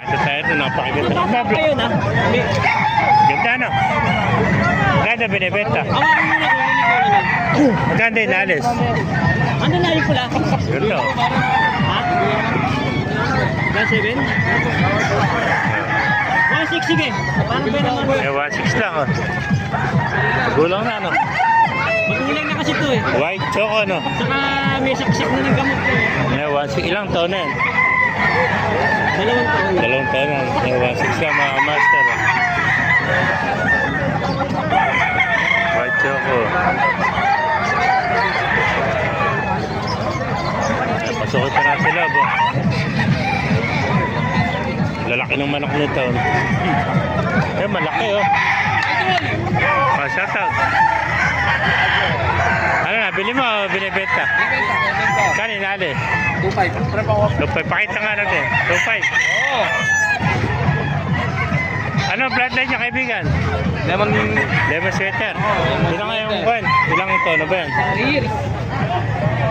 Ito tayo ito, napakaganda. Ano yun ha? Ganda no? Ganda binibenta. Ang ako muna kung hindi ko naman. Maganda yung alis. Ano na yung pula? Ganda. Ha? Yan 7? 1.6 sige. Paano ba naman? Eh, 1.6 lang oh. Gulang na no? Magulang na kasi to eh. White choco no? Saka may saksik na ng gamot to eh. Eh, 1.6. Ilang taon na yan? 2 taon. 2 taon na. Eh, 1.6 lang mga master. Oh. White choco. Pasukin pa na sila bo. Lalaki ng manok nito. Eh, malaki oh. Shout out. Ano na, bili mo o binibenta? Kanin nali? 2.5. 2.5. Pakita nga natin. 2.5. Oo. Ano bloodline niya kaibigan? Lemon Sweater. Ilang nga yung buwan? Ilang tono ba yan? 3 years.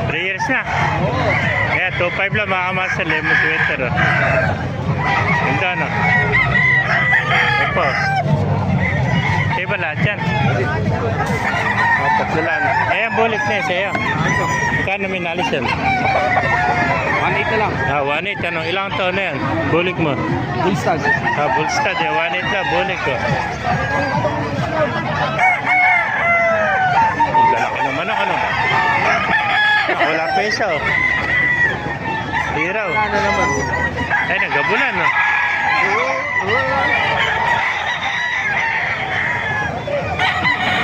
3 years na. Oo. Kaya 2.5 lang mga master. Lemon Sweater. Oh. Ganda no? Ito. Kaya ba lahat yan? Tatlo lang. Ayan, bulik na yun sa'yo. Kano minalis yan? 1.8 na lang. 1.8. Ano? Ilang taon na yan? Bulik mo? Bullstag. Bullstad. 1.8 na. Bulik ko. Lalaki naman ako, no? Wala pesa, oh. Hiraw. Ano naman? Ay, nagabulan, no?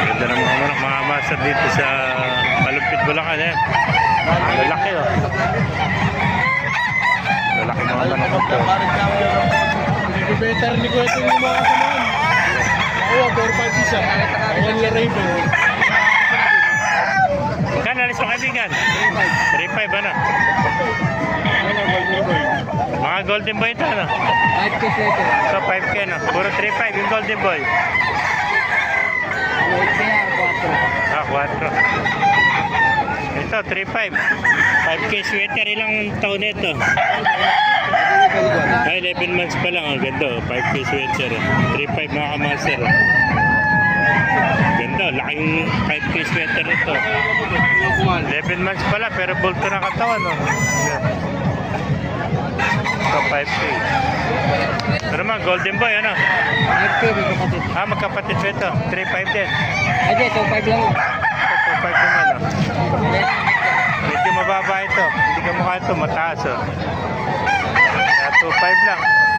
Ganda ng mga manok, mga master dito sa Malupit, Bulacan, eh. Lalaki, oh. Lalaki mga manok ito. Better ni ko ito yung mga kasamaan. Oo, 4.5 isa. Ayan yung Raven. Magkano alis mo kaibigan? 3.5 ano? Mga golden boy ito ano? 5 kiss later. So 5K no? Puro 3.5 yung golden boy. 4. Ito 3.5. 5K sweater, ilang taon nito? Ay 11 months pa lang. Ang ganda oh. 5K sweater. 3.5 mga kamaster. Ganda, laking 5K sweater nito. 11 months pala pero bulto na katawan no? Ito 5K. Pero mga golden boy ano? 5K may kapatid. Magkapatid pa ito. 3.5 din. Ay, 2.5 lang. 2.5 naman oh. Medyo mababa ito. Hindi ka mukha ito mataas oh. 2.5 lang.